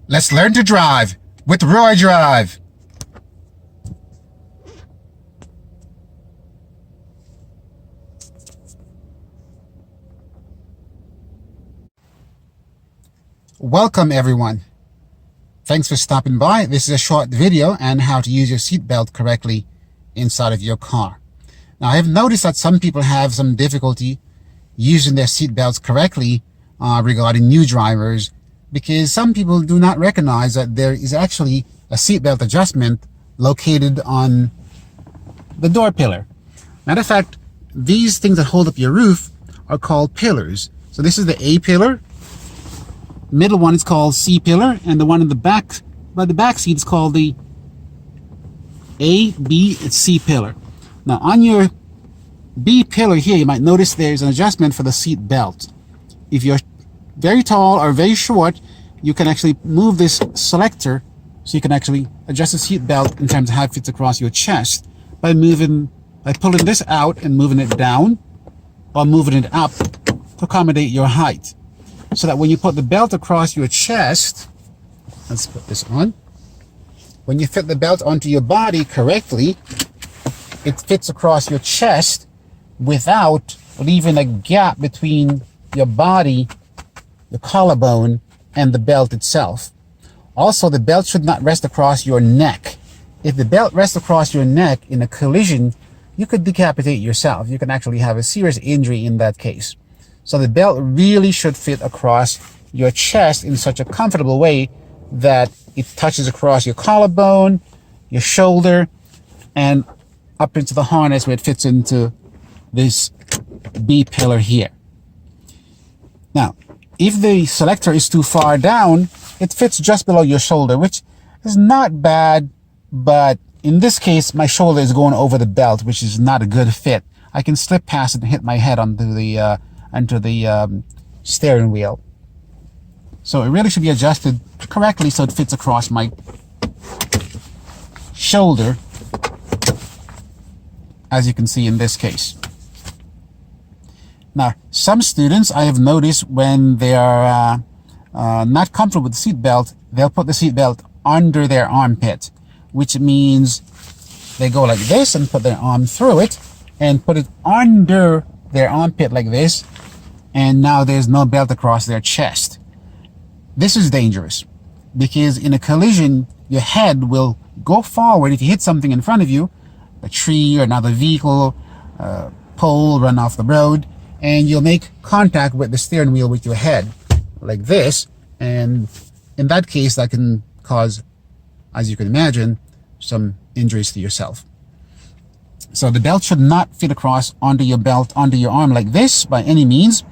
Let's learn to drive with RoyDrive. Welcome everyone. Thanks for stopping by. This is a short video on how to use your seatbelt correctly inside of your car. Now, I have noticed that some people have some difficulty using their seatbelts correctly regarding new drivers, because some people do not recognize that there is actually a seatbelt adjustment located on the door pillar. Matter of fact, these things that hold up your roof are called pillars. So this is the A pillar. Middle one is called C pillar, and the one in the back, by the back seat, is called the A, B, and C pillar. Now on your B pillar here, you might notice there's an adjustment for the seat belt. If you're very tall or very short, you can actually move this selector so you can actually adjust the seat belt in terms of how it fits across your chest by pulling this out and moving it down or moving it up to accommodate your height. So that when you put the belt across your chest, let's put this on. When you fit the belt onto your body correctly, it fits across your chest without leaving a gap between your body, the collarbone, and the belt itself. Also, the belt should not rest across your neck. If the belt rests across your neck in a collision, you could decapitate yourself. You can actually have a serious injury in that case. So the belt really should fit across your chest in such a comfortable way that it touches across your collarbone, your shoulder, and up into the harness where it fits into this B pillar here. Now, if the selector is too far down, it fits just below your shoulder, which is not bad, but in this case, my shoulder is going over the belt, which is not a good fit. I can slip past it and hit my head onto the steering wheel. So it really should be adjusted correctly so it fits across my shoulder, as you can see in this case. Now, some students I have noticed when they are not comfortable with the seat belt, they'll put the seat belt under their armpit, which means they go like this and put their arm through it and put it under their armpit like this, and now there's no belt across their chest. This is dangerous because in a collision, your head will go forward if you hit something in front of you, a tree or another vehicle, pole run off the road, and you'll make contact with the steering wheel with your head like this, and in that case that can cause, as you can imagine, some injuries to yourself. So the belt should not fit across onto your belt, onto your arm like this by any means.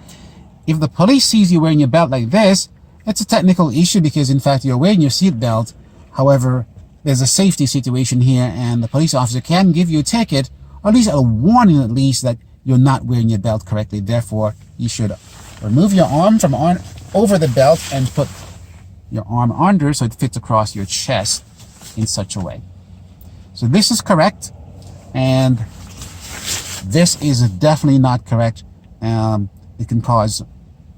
If the police sees you wearing your belt like this, it's a technical issue because in fact you're wearing your seat belt. However, there's a safety situation here and the police officer can give you a ticket, or at least a warning at least, that you're not wearing your belt correctly. Therefore, you should remove your arm from over the belt and put your arm under so it fits across your chest in such a way. So this is correct, and this is definitely not correct. It can cause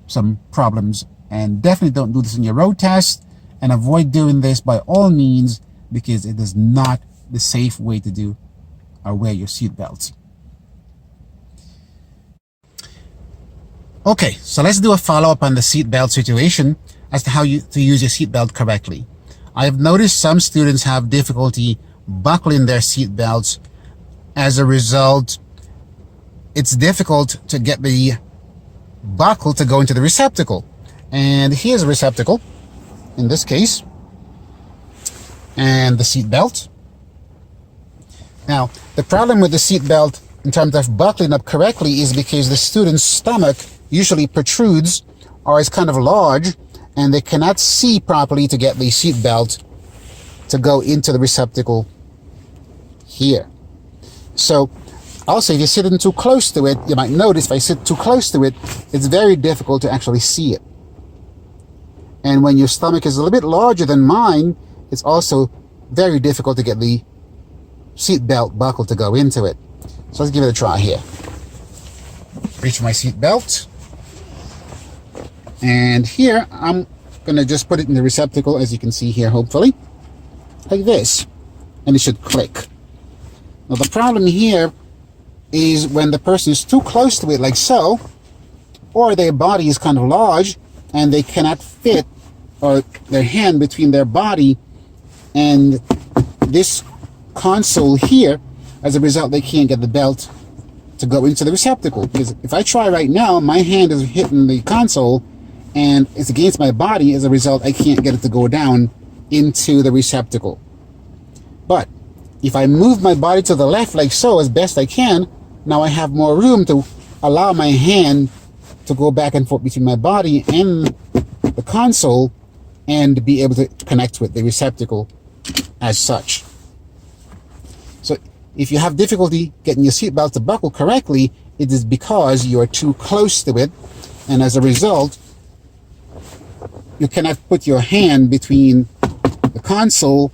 some problems, and definitely don't do this in your road test, and avoid doing this by all means because it is not the safe way to do or wear your seat belts. Okay, so let's do a follow-up on the seatbelt situation as to how to use your seatbelt correctly. I have noticed some students have difficulty buckling their seatbelts. As a result, it's difficult to get the buckle to go into the receptacle. And here's a receptacle, in this case, and the seatbelt. Now, the problem with the seatbelt in terms of buckling up correctly is because the student's stomach usually protrudes or is kind of large, and they cannot see properly to get the seat belt to go into the receptacle here. So also, if you're sitting too close to it, you might notice if I sit too close to it, it's very difficult to actually see it. And when your stomach is a little bit larger than mine, it's also very difficult to get the seat belt buckle to go into it. So let's give it a try here. Reach for my seat belt. And here I'm gonna just put it in the receptacle, as you can see here, hopefully, like this, and it should click. Now the problem here is when the person is too close to it, like so, or their body is kind of large and they cannot fit, or their hand between their body and this console here. As a result, they can't get the belt to go into the receptacle, because if I try right now, my hand is hitting the console and it's against my body. As a result, I can't get it to go down into the receptacle. But if I move my body to the left like so, as best I can, now I have more room to allow my hand to go back and forth between my body and the console and be able to connect with the receptacle as such. So if you have difficulty getting your seatbelt to buckle correctly, it is because you are too close to it, and as a result, you cannot put your hand between the console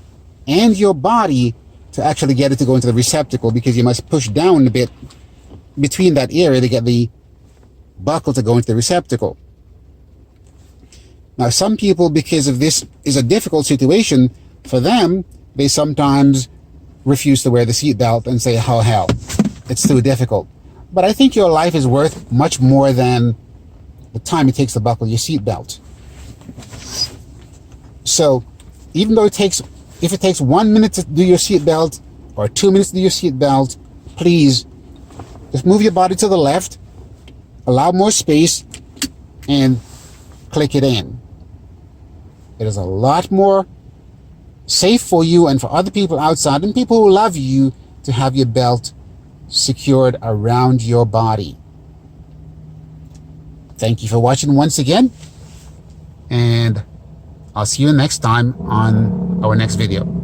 and your body to actually get it to go into the receptacle, because you must push down a bit between that area to get the buckle to go into the receptacle. Now, some people, because of this is a difficult situation for them, they sometimes refuse to wear the seatbelt and say, oh hell, it's too difficult. But I think your life is worth much more than the time it takes to buckle your seatbelt. So even though if it takes 1 minute to do your seatbelt or 2 minutes to do your seatbelt, please just move your body to the left, allow more space, and click it in. It is a lot more safe for you and for other people outside and people who love you to have your belt secured around your body. Thank you for watching once again, and I'll see you next time on our next video.